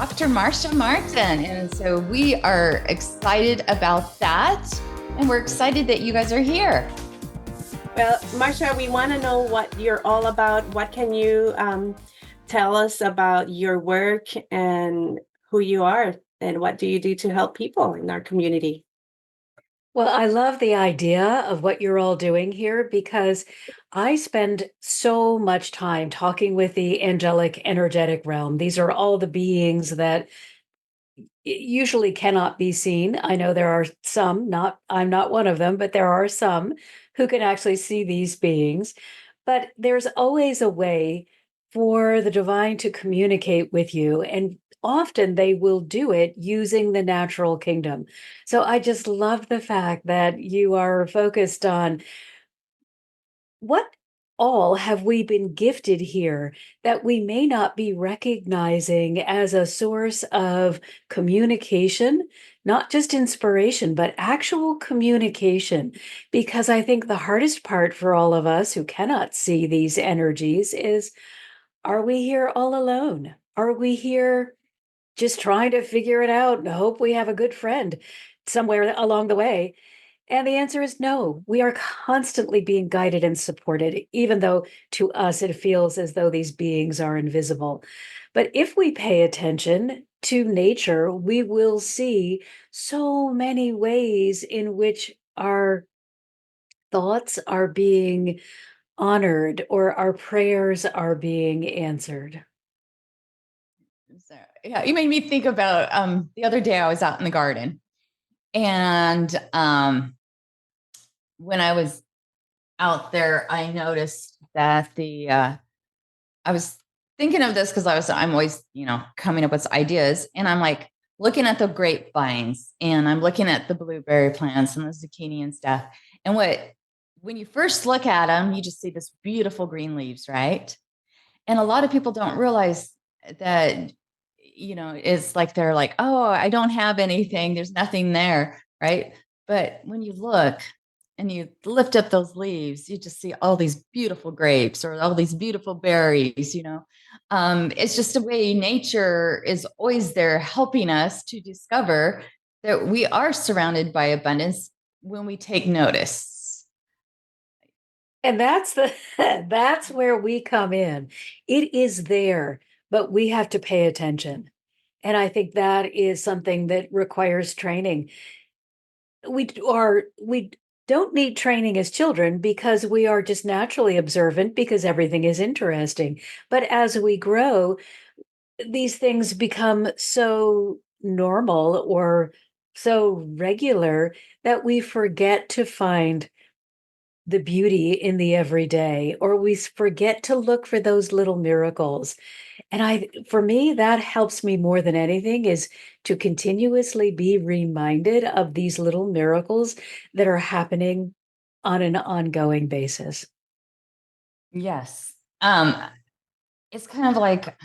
Dr. Marcia Martin. And so we are excited about that. And we're excited that you guys are here. Well, Marcia, we want to know what you're all about. What can you tell us about your work and who you are, and what do you do to help people in our community? Well, I love the idea of what you're all doing here because I spend so much time talking with the angelic energetic realm. These are all the beings that usually cannot be seen. I know there are some, not I'm not one of them, but there are some who can actually see these beings. But there's always a way for the divine to communicate with you, and often they will do it using the natural kingdom. So I just love the fact that you are focused on what all have we been gifted here that we may not be recognizing as a source of communication, not just inspiration, but actual communication? Because I think the hardest part for all of us who cannot see these energies is, are we here all alone? Are we here just trying to figure it out and hope we have a good friend somewhere along the way? And the answer is no. We are constantly being guided and supported, even though to us it feels as though these beings are invisible. But if we pay attention to nature, we will see so many ways in which our thoughts are being honored or our prayers are being answered. So, yeah, you made me think about the other day I was out in the garden. And when I was out there, I noticed that I was thinking of this because I'm always, coming up with ideas. And I'm like looking at the grapevines and I'm looking at the blueberry plants and the zucchini and stuff. And when you first look at them, you just see this beautiful green leaves, right? And a lot of people don't realize that, it's like they're like, oh, I don't have anything. There's nothing there, right? But when you look and you lift up those leaves, you just see all these beautiful grapes or all these beautiful berries. It's just a way nature is always there helping us to discover that we are surrounded by abundance when we take notice. And that's the that's where we come in. It is there, but we have to pay attention. And I think that is something that requires training. We don't need training as children because we are just naturally observant because everything is interesting. But as we grow, these things become so normal or so regular that we forget to find the beauty in the everyday, or we forget to look for those little miracles. And for me, that helps me more than anything is to continuously be reminded of these little miracles that are happening on an ongoing basis. Yes. It's kind of like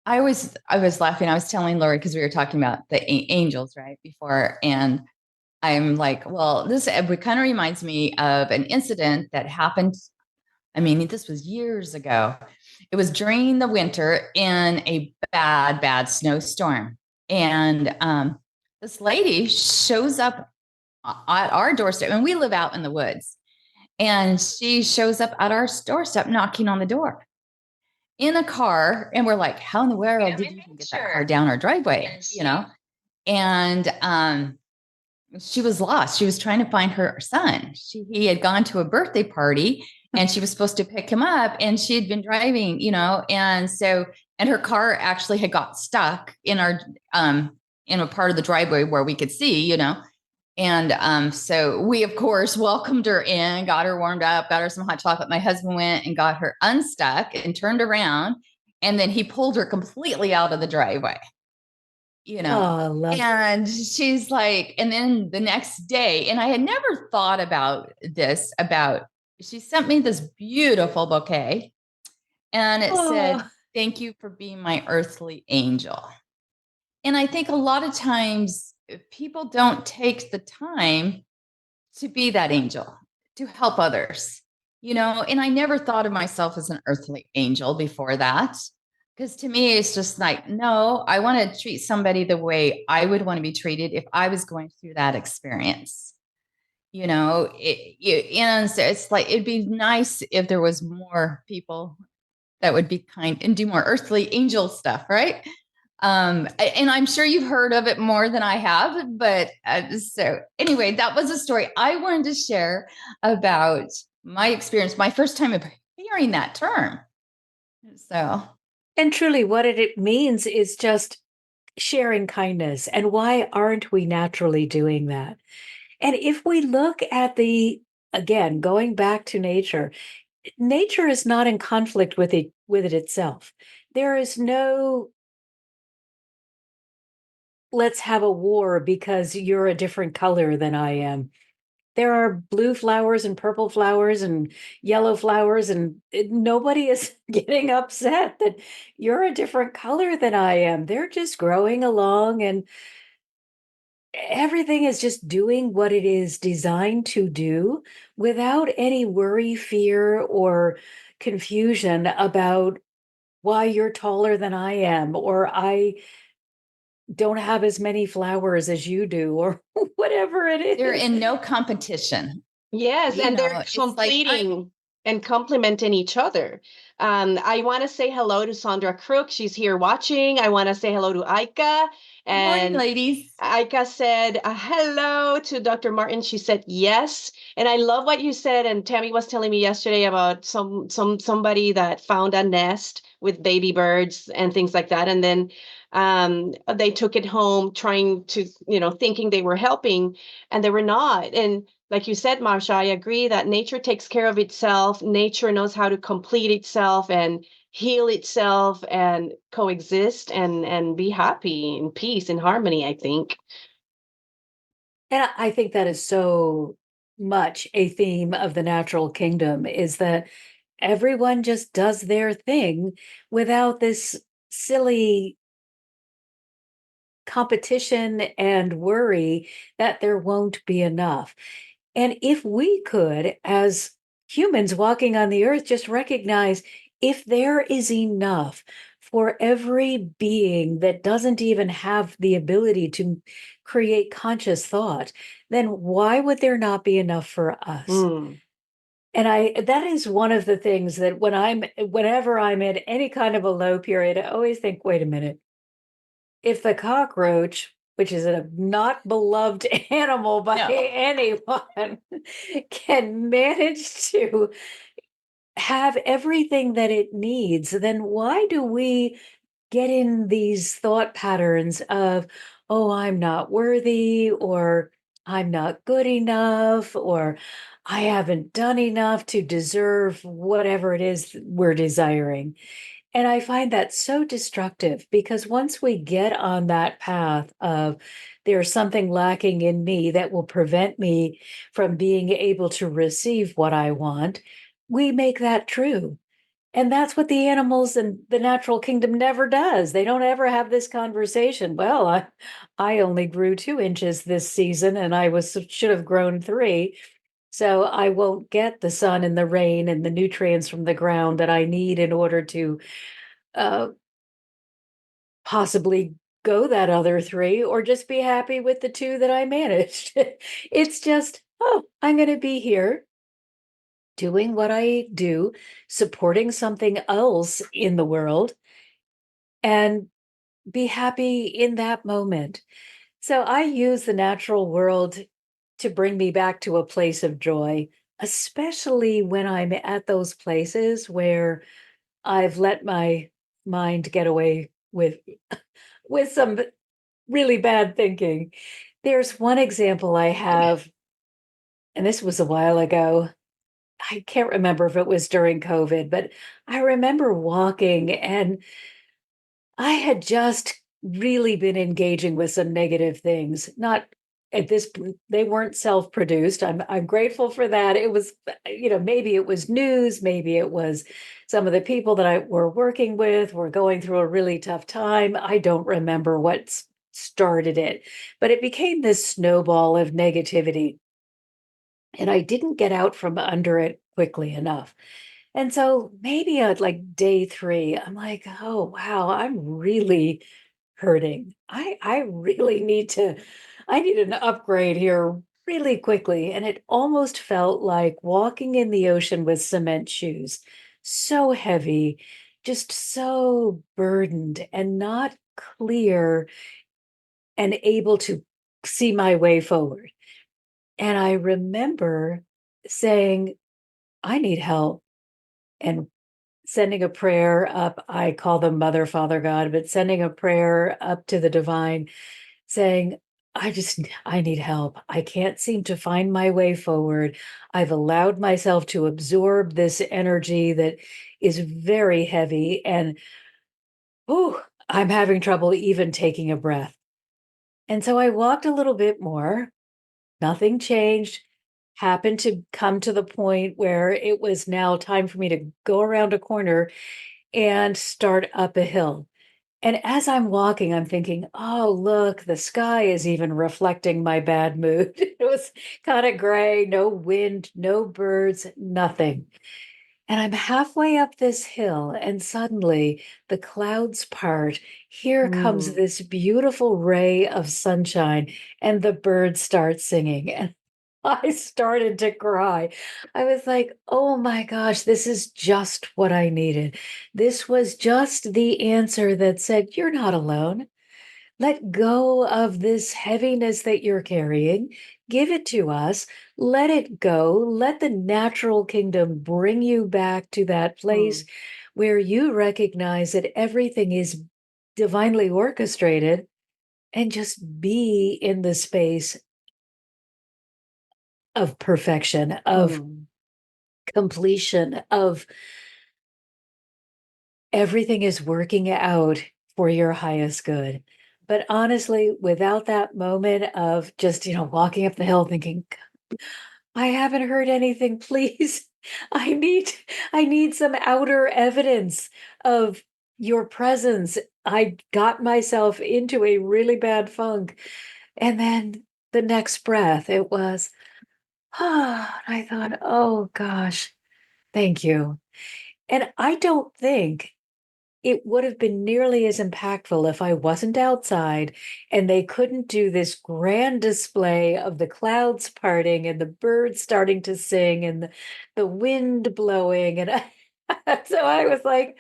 I was laughing. I was telling Lori because we were talking about the angels right before, and I'm like, well, this it kind of reminds me of an incident that happened. I mean, this was years ago. It was during the winter in a bad, bad snowstorm, and this lady shows up at our doorstep, and we live out in the woods, and she shows up at our doorstep knocking on the door in a car, and we're like, how in the world did you even get that car down our driveway? And she was lost. She was trying to find her son. He had gone to a birthday party and she was supposed to pick him up, and she had been driving, and her car actually had got stuck in our in a part of the driveway where we could see. And so we, of course, welcomed her in, got her warmed up, got her some hot chocolate. My husband went and got her unstuck and turned around. And then he pulled her completely out of the driveway, Oh, I love and she's like, and then the next day, and I had never thought about this, she sent me this beautiful bouquet and it said, Oh, thank you for being my earthly angel. And I think a lot of times people don't take the time to be that angel, to help others, and I never thought of myself as an earthly angel before that. Because to me, it's just like, no, I want to treat somebody the way I would want to be treated if I was going through that experience. And so it's like, it'd be nice if there was more people that would be kind and do more earthly angel stuff, right? And I'm sure you've heard of it more than I have, but so anyway, that was a story I wanted to share about my experience, my first time of hearing that term. So, And truly, what it means is just sharing kindness. And why aren't we naturally doing that? And if we look at again, going back to nature, nature is not in conflict with it itself. There is no let's have a war because you're a different color than I am. There are blue flowers and purple flowers and yellow flowers, and nobody is getting upset that you're a different color than I am. They're just growing along, and everything is just doing what it is designed to do without any worry, fear, or confusion about why you're taller than I am, or I don't have as many flowers as you do, or whatever it they're is. in no competition. Yes, and they're It's like completing and complementing each other. I want to say hello to Sandra Crook. She's here watching. I want to say hello to Aika. good morning, And ladies. Aika said hello to Dr. Martin. She said yes. And I love what you said. And Tammy was telling me yesterday about somebody that found a nest with baby birds and things like that. And then they took it home trying to, thinking they were helping, and they were not. And like you said, Marcia, I agree that nature takes care of itself. Nature knows how to complete itself and heal itself and coexist and be happy in peace and harmony, I think. And I think that is so much a theme of the natural kingdom, is that everyone just does their thing without this silly competition and worry that there won't be enough. And if we could, as humans walking on the earth, just recognize if there is enough for every being that doesn't even have the ability to create conscious thought, then why would there not be enough for us? Mm. And that is one of the things that whenever I'm in any kind of a low period, I always think, wait a minute, if the cockroach, which is a not beloved animal by No. anyone, can manage to have everything that it needs, then why do we get in these thought patterns of, oh, I'm not worthy, or I'm not good enough, or I haven't done enough to deserve whatever it is we're desiring? And I find that so destructive, because once we get on that path of there's something lacking in me that will prevent me from being able to receive what I want, we make that true. And that's what the animals and the natural kingdom never does. They don't ever have this conversation. Well, I only grew 2 inches this season, and should have grown 3. So I won't get the sun and the rain and the nutrients from the ground that I need in order to uh, possibly go that other 3, or just be happy with the 2 that I managed. It's just, oh, I'm going to be here doing what I do, supporting something else in the world, and be happy in that moment. So I use the natural world to bring me back to a place of joy, especially when I'm at those places where I've let my mind get away with some really bad thinking. There's one example I have, and this was a while ago. I can't remember if it was during COVID, but I remember walking, and I had just really been engaging with some negative things. Not at this point, they weren't self-produced. I'm grateful for that. It was, maybe it was news, maybe it was some of the people that I were working with were going through a really tough time. I don't remember what started it, but it became this snowball of negativity. And I didn't get out from under it quickly enough. And so maybe at like day 3, I'm like, oh wow, I'm really hurting. I really I need an upgrade here really quickly. And it almost felt like walking in the ocean with cement shoes. So heavy, just so burdened and not clear and able to see my way forward. And I remember saying, I need help, and sending a prayer up. I call them Mother, Father, God, but sending a prayer up to the divine saying, I need help. I can't seem to find my way forward. I've allowed myself to absorb this energy that is very heavy, and oh, I'm having trouble even taking a breath. And so I walked a little bit more. Nothing changed. Happened to come to the point where it was now time for me to go around a corner and start up a hill. And as I'm walking, I'm thinking, oh, look, the sky is even reflecting my bad mood. It was kind of gray, no wind, no birds, nothing. And I'm halfway up this hill, and suddenly the clouds part. Here comes Mm. this beautiful ray of sunshine, and the birds start singing. And I started to cry. I was like, oh my gosh, this is just what I needed. This was just the answer that said, you're not alone. Let go of this heaviness that you're carrying. Give it to us. Let it go. Let the natural kingdom bring you back to that place Mm. where you recognize that everything is divinely orchestrated, and just be in the space of perfection, of Mm. completion, of everything is working out for your highest good. But honestly, without that moment of just, walking up the hill thinking, I haven't heard anything, please. I need I need some outer evidence of your presence. I got myself into a really bad funk. And then the next breath, it was, I thought, oh gosh, thank you. And I don't think it would have been nearly as impactful if I wasn't outside and they couldn't do this grand display of the clouds parting and the birds starting to sing and the wind blowing. And so I was like,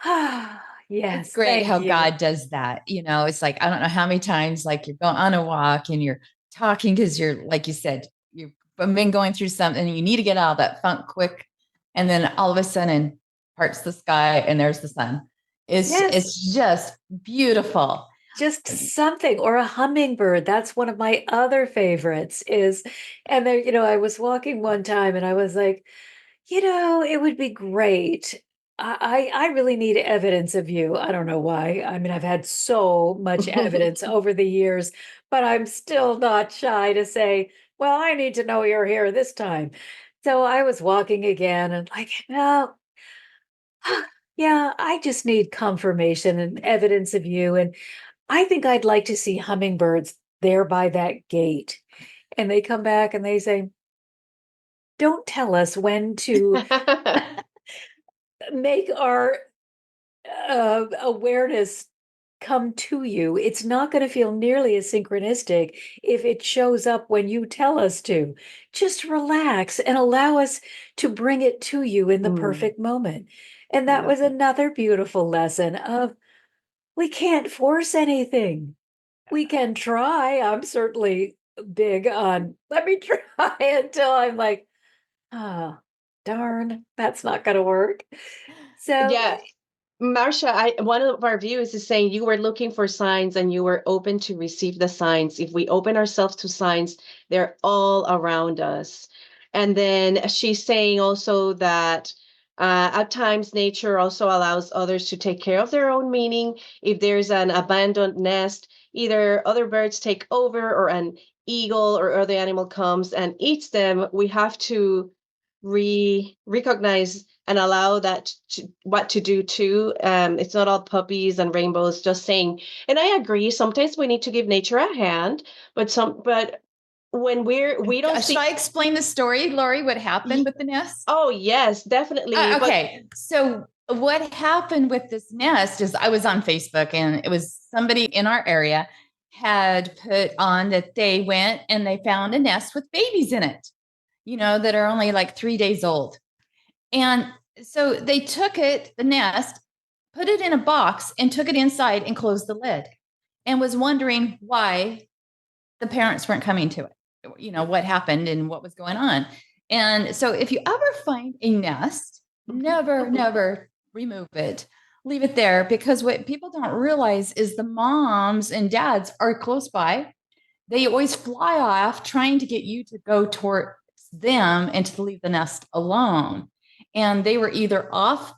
It's yes, great thank how you. God does that. It's like, I don't know how many times, like, you're going on a walk and you're talking because you're, like you said, you've been going through something and you need to get out of that funk quick. And then all of a sudden, parts the sky and there's the sun. Yes, It's just beautiful. just something, or a hummingbird. That's one of my other favorites is, and there, I was walking one time and I was like, it would be great. I really need evidence of you. I don't know why. I mean, I've had so much evidence over the years, but I'm still not shy to say, well, I need to know you're here this time. So I was walking again and like, no, yeah, I just need confirmation and evidence of you. And I think I'd like to see hummingbirds there by that gate. And they come back and they say, don't tell us when to make our awareness come to you. It's not going to feel nearly as synchronistic if it shows up when you tell us to. Just relax and allow us to bring it to you in the Mm. perfect moment. And I that love was that. another beautiful lesson of we can't force anything. We can try. I'm certainly big on let me try until I'm like, oh, darn, that's not going to work. So, Yeah, Marcia, one of our viewers is saying you were looking for signs and you were open to receive the signs. If we open ourselves to signs, they're all around us. And then she's saying also that at times nature also allows others to take care of their own meaning. If there's an abandoned nest, either other birds take over or an eagle or other animal comes and eats them, we have to recognize and allow that what to do too. It's not all puppies and rainbows, just saying. And I agree. Sometimes we need to give nature a hand, but we don't Should see. I explain the story, Lori, what happened with the nest? Oh yes, definitely. Okay. So what happened with this nest is I was on Facebook and it was somebody in our area had put on that they went and they found a nest with babies in it, that are only like 3 days old. And so they took the nest, put it in a box and took it inside and closed the lid and was wondering why the parents weren't coming to it, what happened and what was going on. And so if you ever find a nest, never remove it. Leave it there, because what people don't realize is the moms and dads are close by. They always fly off trying to get you to go towards them and to leave the nest alone. And they were either off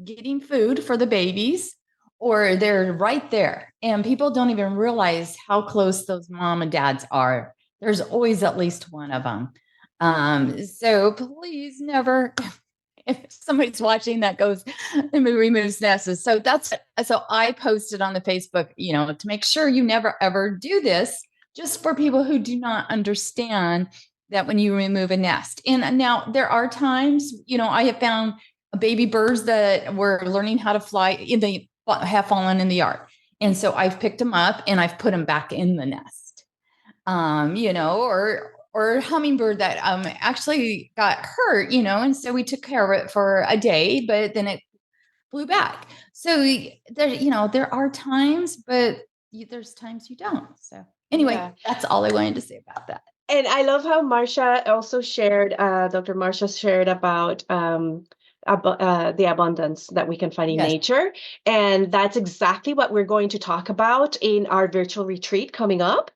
getting food for the babies, or they're right there. And people don't even realize how close those mom and dads are. There's always at least one of them. So please never, if somebody's watching that goes and removes nests. So I posted on the Facebook, to make sure you never ever do this, just for people who do not understand that when you remove a nest. And now there are times, I have found baby birds that were learning how to fly have fallen in the yard. And so I've picked them up and I've put them back in the nest. Or a hummingbird that actually got hurt, and so we took care of it for a day, but then it flew back. So there are times, but there's times you don't. So anyway, that's all I wanted to say about that. And I love how Marcia also shared, Dr. Marcia shared about the abundance that we can find in nature. And that's exactly what we're going to talk about in our virtual retreat coming up.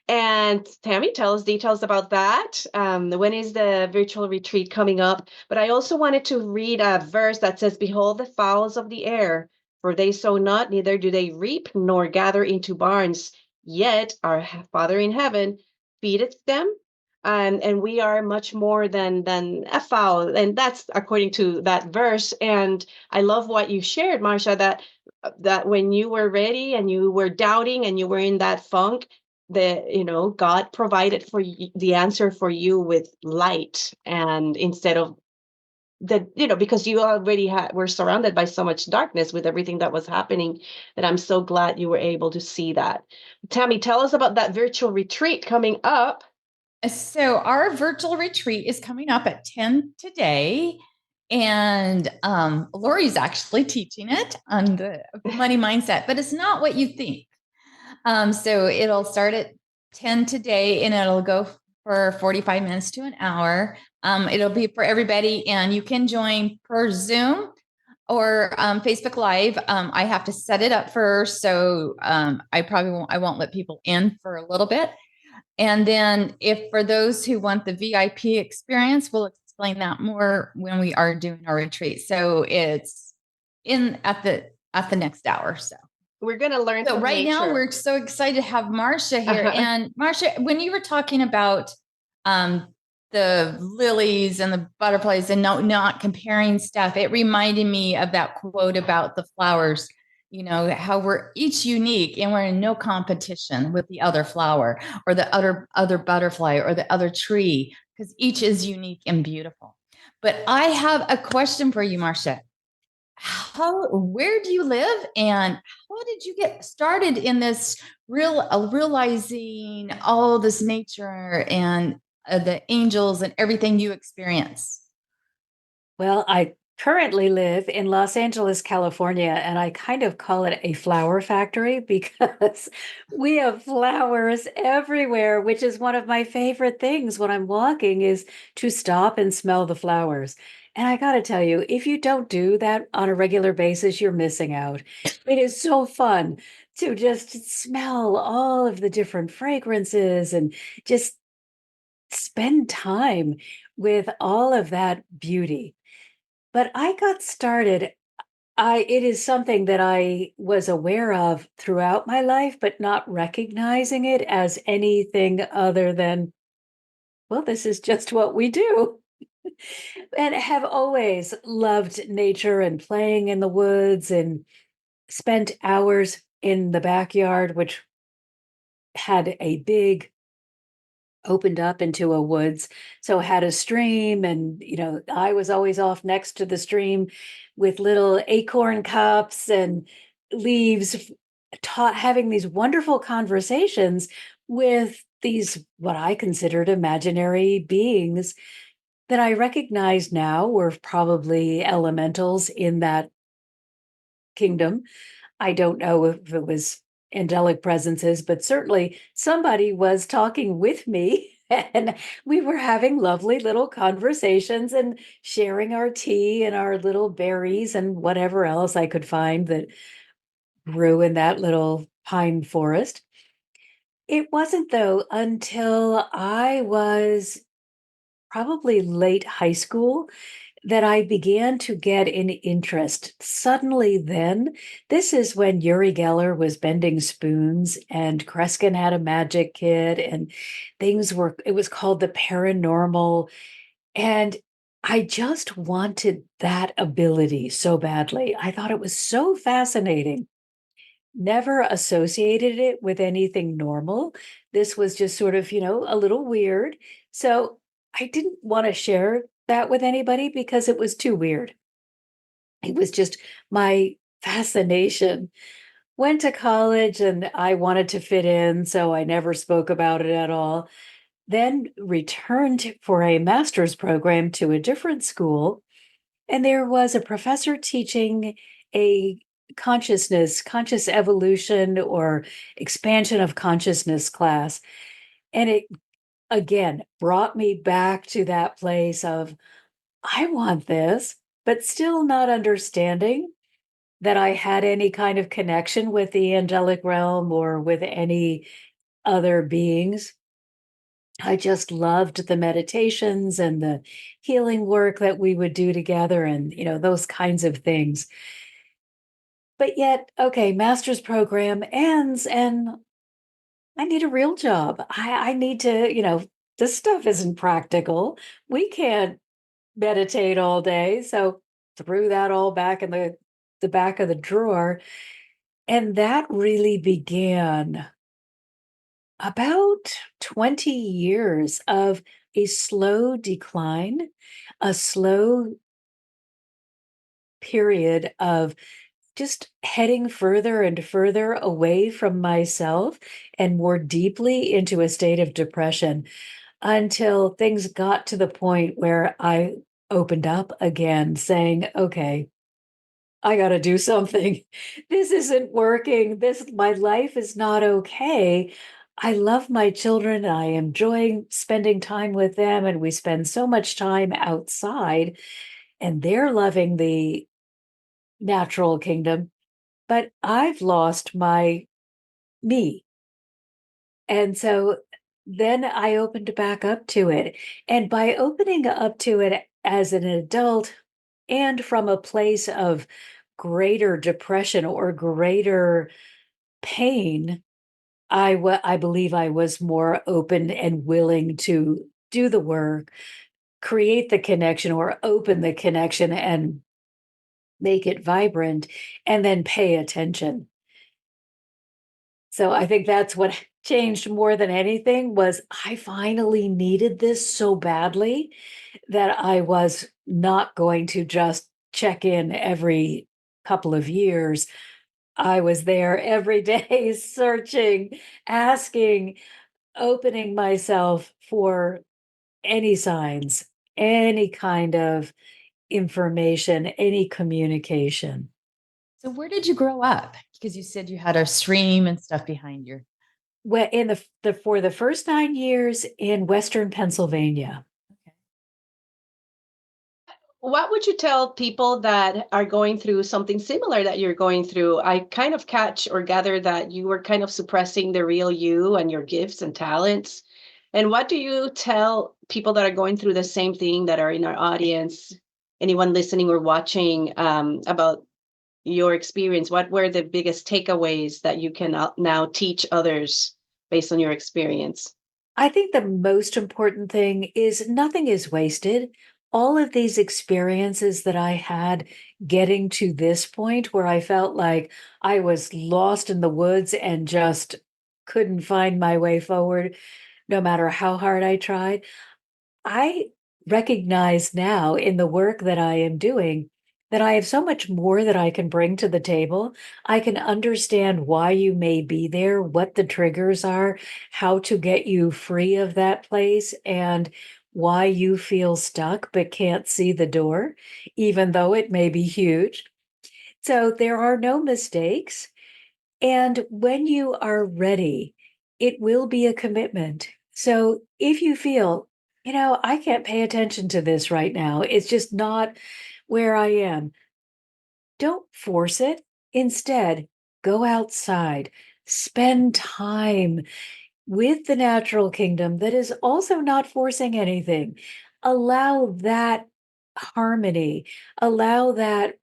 And Tammy, tell us details about that. When is the virtual retreat coming up? But I also wanted to read a verse that says, "Behold the fowls of the air, for they sow not, neither do they reap, nor gather into barns. Yet our Father in heaven feedeth them." And we are much more than a fowl. And that's according to that verse. And I love what you shared, Marcia, that when you were ready and you were doubting and you were in that funk, God provided for you the answer for you with light, and instead of because you already were surrounded by so much darkness with everything that was happening, that I'm so glad you were able to see that. Tammy, tell us about that virtual retreat coming up. So our virtual retreat is coming up at 10 today. And Lori's actually teaching it on the money mindset, but it's not what you think. So it'll start at 10 today and it'll go for 45 minutes to an hour. It'll be for everybody, and you can join per Zoom or Facebook Live. I have to set it up first, so I won't let people in for a little bit. And then if for those who want the VIP experience, we'll explain that more when we are doing our retreat. So it's at the next hour. So we're going to learn. So right now we're so excited to have Marcia here. And Marcia, when you were talking about the lilies and the butterflies and not comparing stuff, it reminded me of that quote about the flowers, how we're each unique and we're in no competition with the other flower or the other butterfly or the other tree, because each is unique and beautiful. But I have a question for you, Marcia. Where do you live, and how did you get started in this realizing all this nature and the angels and everything you experience? Well, I currently live in Los Angeles, California, and I kind of call it a flower factory because we have flowers everywhere, which is one of my favorite things when I'm walking, is to stop and smell the flowers. And I got to tell you, if you don't do that on a regular basis, you're missing out. It is so fun to just smell all of the different fragrances and just spend time with all of that beauty. But I got started. It is something that I was aware of throughout my life, but not recognizing it as anything other than, well, this is just what we do. And have always loved nature and playing in the woods and spent hours in the backyard, which had a big opened up into a woods. So had a stream, and I was always off next to the stream with little acorn cups and leaves, taught having these wonderful conversations with these what I considered imaginary beings that I recognize now were probably elementals in that kingdom. I don't know if it was angelic presences, but certainly somebody was talking with me. And we were having lovely little conversations and sharing our tea and our little berries and whatever else I could find that grew in that little pine forest. It wasn't, though, until I was probably late high school that I began to get an interest. Suddenly, then, this is when Uri Geller was bending spoons and Kreskin had a magic kit, and it was called the paranormal. And I just wanted that ability so badly. I thought it was so fascinating. Never associated it with anything normal. This was just sort of, a little weird. So I didn't want to share that with anybody because it was too weird. It was just my fascination. Went to college and I wanted to fit in, so I never spoke about it at all. Then returned for a master's program to a different school, and there was a professor teaching a conscious evolution or expansion of consciousness class. And it again brought me back to that place of, I want this, but still not understanding that I had any kind of connection with the angelic realm or with any other beings. I just loved the meditations and the healing work that we would do together and, those kinds of things. But yet, okay, master's program ends and I need a real job. I need to, this stuff isn't practical. We can't meditate all day. So threw that all back in the back of the drawer. And that really began about 20 years of a slow decline, a slow period of just heading further and further away from myself and more deeply into a state of depression until things got to the point where I opened up again, saying, okay, I got to do something. This isn't working. My life is not okay. I love my children. I am enjoying spending time with them, and we spend so much time outside, and they're loving the natural kingdom. But I've lost my me. And so then I opened back up to it. And by opening up to it as an adult and from a place of greater depression or greater pain, I believe I was more open and willing to do the work, create the connection or open the connection and make it vibrant, and then pay attention. So I think that's what changed more than anything was I finally needed this so badly that I was not going to just check in every couple of years. I was there every day searching, asking, opening myself for any signs, any kind of information, any communication. So where did you grow up? Because you said you had a stream and stuff behind you. Well, in for the first 9 years in Western Pennsylvania. Okay. What would you tell people that are going through something similar that you're going through? I kind of catch or gather that you were kind of suppressing the real you and your gifts and talents. And what do you tell people that are going through the same thing that are in our audience, anyone listening or watching, about your experience? What were the biggest takeaways that you can now teach others based on your experience? I think the most important thing is nothing is wasted. All of these experiences that I had getting to this point where I felt like I was lost in the woods and just couldn't find my way forward, no matter how hard I tried. I recognize now in the work that I am doing that I have so much more that I can bring to the table. I can understand why you may be there, what the triggers are, how to get you free of that place, and why you feel stuck but can't see the door, even though it may be huge. So there are no mistakes. And when you are ready, it will be a commitment. So if you feel, I can't pay attention to this right now, it's just not where I am, don't force it. Instead, go outside, spend time with the natural kingdom that is also not forcing anything. Allow that harmony, allow that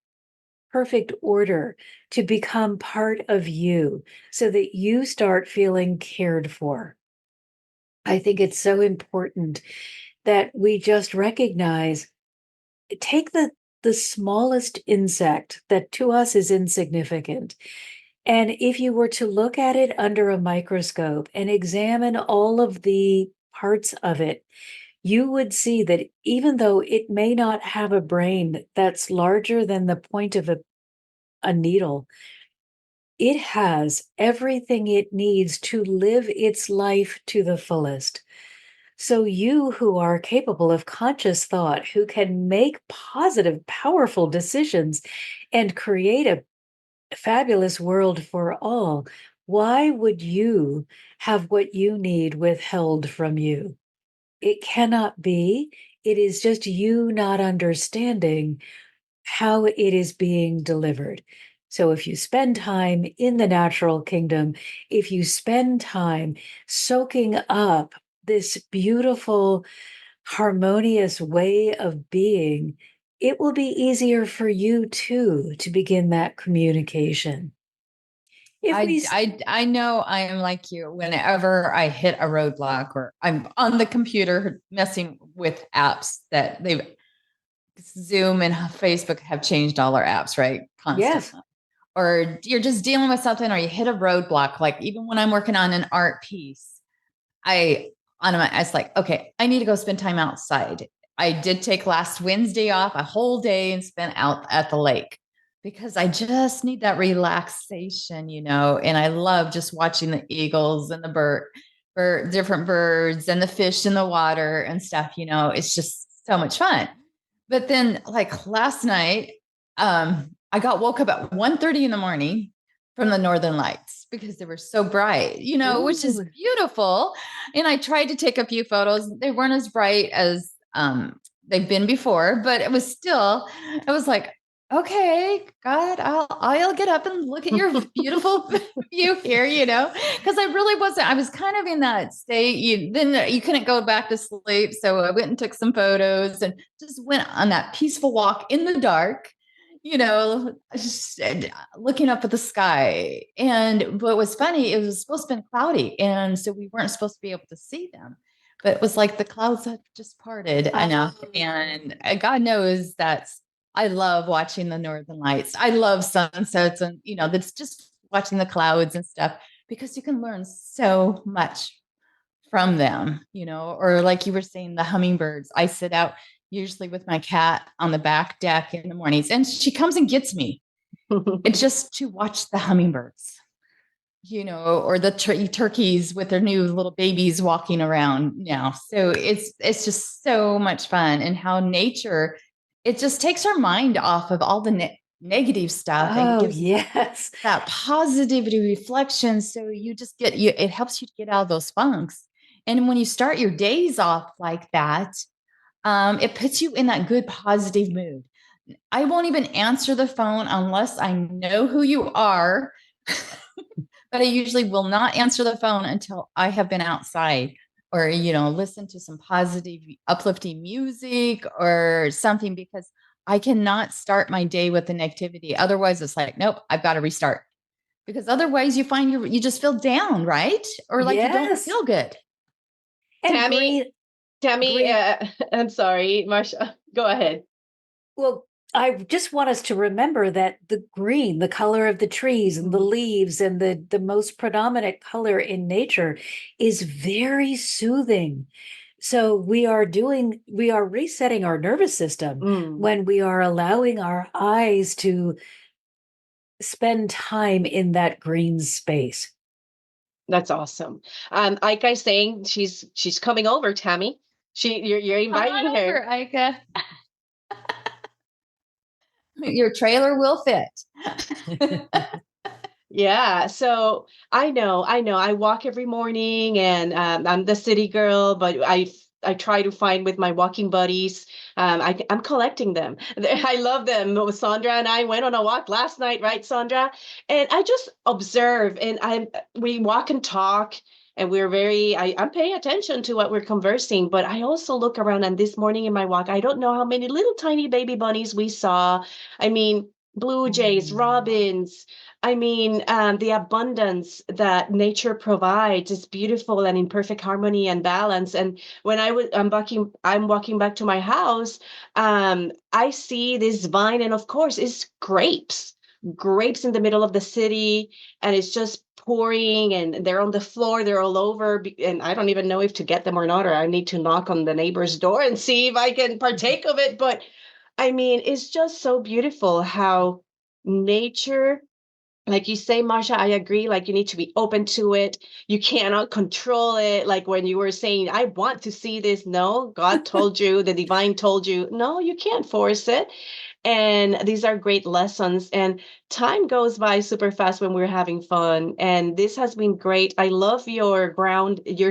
perfect order to become part of you so that you start feeling cared for. I think it's so important that we just recognize, take the smallest insect that to us is insignificant. And if you were to look at it under a microscope and examine all of the parts of it, you would see that even though it may not have a brain that's larger than the point of a needle, it has everything it needs to live its life to the fullest. So, you who are capable of conscious thought, who can make positive, powerful decisions and create a fabulous world for all, why would you have what you need withheld from you? It cannot be. It is just you not understanding how it is being delivered. So if you spend time in the natural kingdom, if you spend time soaking up this beautiful, harmonious way of being, it will be easier for you too to begin that communication. If we, I know I am like you. Whenever I hit a roadblock or I'm on the computer messing with apps that they've Zoom and Facebook have changed all our apps, right? yes, Constantly. Or you're just dealing with something or you hit a roadblock. Like even when I'm working on an art piece, I was like, okay, I need to go spend time outside. I did take last Wednesday off a whole day and spent out at the lake because I just need that relaxation, and I love just watching the eagles and the different birds and the fish in the water and stuff, it's just so much fun. But then like last night, I got woke up at 1:30 in the morning from the northern lights because they were so bright, which is Ooh. beautiful. And I tried to take a few photos. They weren't as bright as they've been before, but it was still, I was like, okay, God, I'll get up and look at your beautiful view here, because I really wasn't, I was kind of in that state. Then you couldn't go back to sleep. So I went and took some photos and just went on that peaceful walk in the dark, just looking up at the sky. And what was funny, it was supposed to be cloudy. And so we weren't supposed to be able to see them. But it was like the clouds had just parted enough. And God knows I love watching the northern lights. I love sunsets and, that's just watching the clouds and stuff because you can learn so much from them, or like you were saying, the hummingbirds. I sit out usually with my cat on the back deck in the mornings and she comes and gets me. It's just to watch the hummingbirds, or the turkeys with their new little babies walking around now. So it's just so much fun, and how nature, it just takes our mind off of all the negative stuff and Oh, gives yes. that positivity reflection. So you just it helps you to get out of those funks. And when you start your days off like that, it puts you in that good positive mood. I won't even answer the phone unless I know who you are. But I usually will not answer the phone until I have been outside or, listen to some positive, uplifting music or something, because I cannot start my day with the negativity. Otherwise, it's like, nope, I've got to restart. Because otherwise you find you just feel down, right? Or like you don't Yes. feel good. And Tammy, great. I'm sorry, Marcia, go ahead. Well, I just want us to remember that the green, the color of the trees and the leaves and the most predominant color in nature is very soothing. So we are resetting our nervous system Mm, when we are allowing our eyes to spend time in that green space. that's awesome. Ika's saying she's coming over, Tammy. You're Come inviting on her. over, Ika. Your trailer will fit. Yeah, so I know. I walk every morning, and I'm the city girl, but I try to find with my walking buddies. I'm collecting them. I love them. Sandra and I went on a walk last night, right, Sandra? And I just observe, and we walk and talk, and we're very. I'm paying attention to what we're conversing, but I also look around. And this morning in my walk, I don't know how many little tiny baby bunnies we saw. I mean, blue jays, robins. I mean, the abundance that nature provides is beautiful and in perfect harmony and balance. And when I'm walking back to my house. I see this vine, and of course, it's grapes in the middle of the city, and it's just pouring, and they're on the floor, they're all over, and I don't even know if to get them or not, or I need to knock on the neighbor's door and see if I can partake of it. But I mean, it's just so beautiful how nature, like you say, Marsha, I agree. Like, you need to be open to it. You cannot control it. Like when you were saying, I want to see this. No, God told you, the divine told you. No, you can't force it. And these are great lessons. And time goes by super fast when we're having fun. And this has been great. I love you're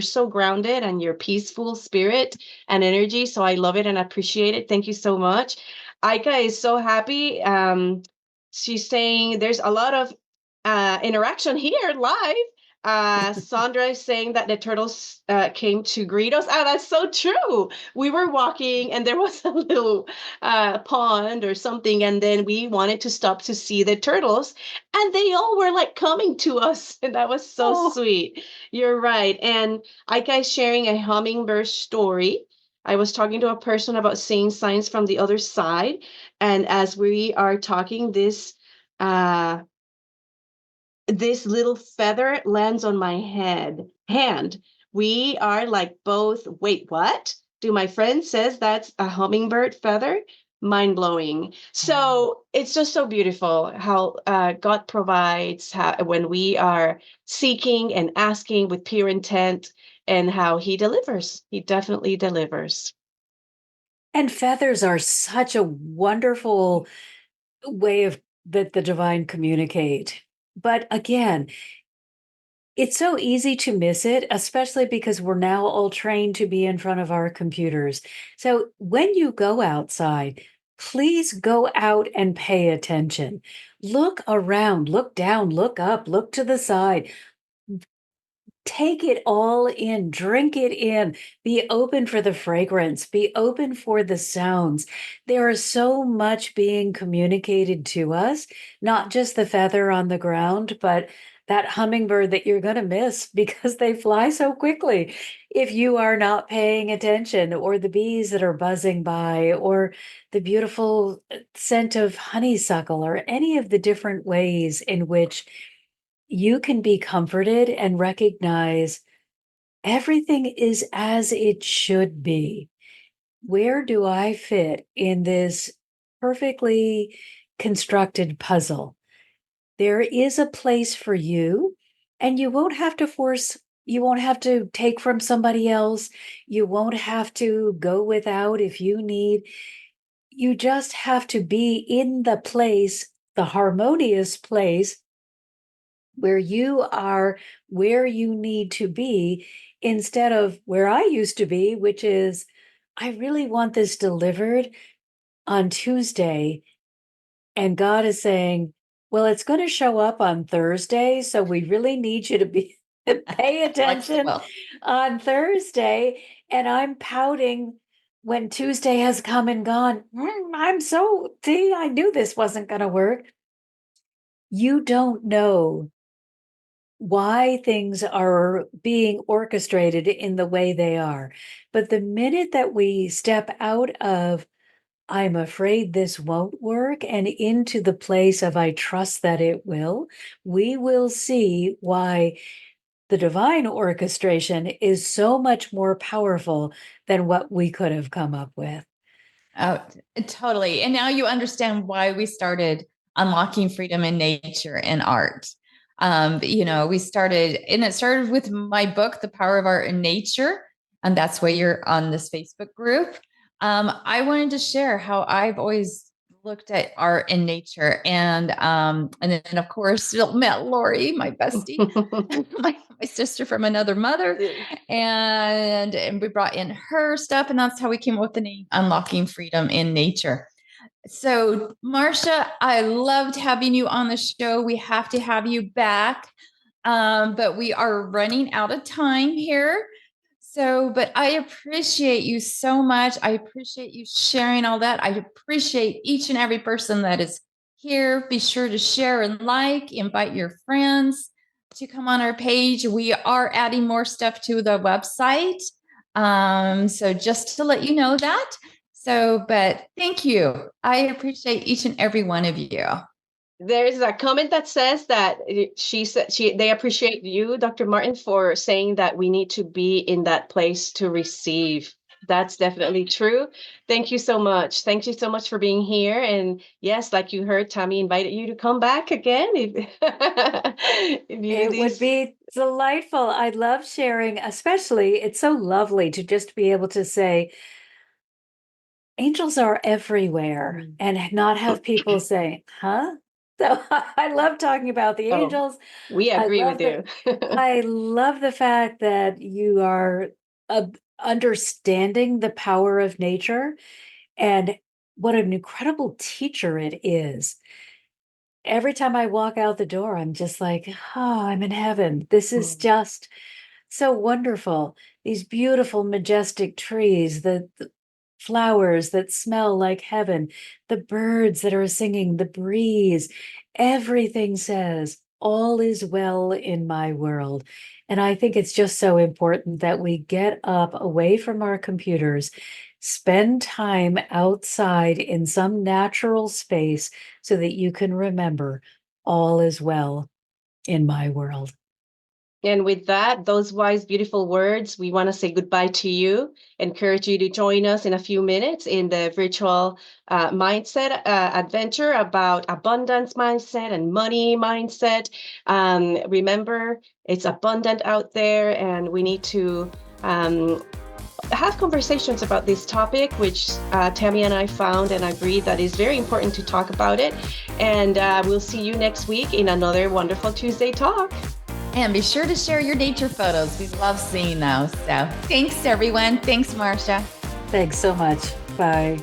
so grounded, and your peaceful spirit and energy. So I love it and appreciate it. Thank you so much. Aika is so happy. She's saying there's a lot of interaction here live. Sandra is saying that the turtles came to greet us. Ah, that's so true. We were walking, and there was a little pond or something, and then we wanted to stop to see the turtles, and they all were like coming to us, and that was so Oh. sweet. You're right. And I guys sharing a hummingbird story. I was talking to a person about seeing signs from the other side, and as we are talking, uh this little feather lands on my hand. We are like both, wait, what? Do my friend says that's a hummingbird feather? Mind blowing. So it's just so beautiful how God provides, when we are seeking and asking with pure intent, and how He delivers. He definitely delivers. And feathers are such a wonderful way of that the divine communicate. But again, it's so easy to miss it, especially because we're now all trained to be in front of our computers. So when you go outside, please go out and pay attention. Look around, look down, look up, look to the side. Take it all in, drink it in, be open for the fragrance, be open for the sounds. There is so much being communicated to us, not just the feather on the ground, but that hummingbird that you're going to miss because they fly so quickly if you are not paying attention, or the bees that are buzzing by, or the beautiful scent of honeysuckle, or any of the different ways in which you can be comforted and recognize everything is as it should be. Where do I fit in this perfectly constructed puzzle? There is a place for you, and you won't have to take from somebody else. You won't have to go without if you need. You just have to be in the place, the harmonious place where you are, where you need to be, instead of where I used to be, which is, I really want this delivered on Tuesday. And God is saying, well, it's going to show up on Thursday. So we really need you to be pay attention Flexible. on Thursday. And I'm pouting when Tuesday has come and gone. See, I knew this wasn't going to work. You don't know why things are being orchestrated in the way they are. But the minute that we step out of I'm afraid this won't work, and into the place of I trust that it will, we will see why the divine orchestration is so much more powerful than what we could have come up with. Oh, totally. And now you understand why we started unlocking freedom in nature and art. We started, and it started with my book, The Power of Art in Nature. And that's why you're on this Facebook group. I wanted to share how I've always looked at art in nature. And then of course, met Lori, my bestie, my sister from another mother. And we brought in her stuff, and that's how we came up with the name Unlocking Freedom in Nature. So, Marcia, I loved having you on the show. We have to have you back, but we are running out of time here. So, but I appreciate you so much. I appreciate you sharing all that. I appreciate each and every person that is here. Be sure to share and invite your friends to come on our page. We are adding more stuff to the website. So just to let you know that. So, but thank you. I appreciate each and every one of you. There's a comment that says that they appreciate you, Dr. Martin, for saying that we need to be in that place to receive. That's definitely true. Thank you so much. Thank you so much for being here. And yes, like you heard, Tammy invited you to come back again. It would be delightful. I love sharing, especially it's so lovely to just be able to say, angels are everywhere, and not have people say, huh? So I love talking about the angels. We agree with you. I love the fact that you are understanding the power of nature and what an incredible teacher it is. Every time I walk out the door, I'm just like, oh, I'm in heaven. This is just so wonderful. These beautiful, majestic trees, the flowers that smell like heaven, the birds that are singing, the breeze, everything says, all is well in my world. And I think it's just so important that we get up away from our computers, spend time outside in some natural space so that you can remember all is well in my world. And with that, those wise, beautiful words, we want to say goodbye to you. Encourage you to join us in a few minutes in the virtual mindset adventure about abundance mindset and money mindset. Remember, it's abundant out there, and we need to have conversations about this topic, which Tammy and I found and agreed that is very important to talk about it. And we'll see you next week in another wonderful Tuesday Talk. And be sure to share your nature photos. We love seeing those. So thanks, everyone. Thanks, Marcia. Thanks so much. Bye.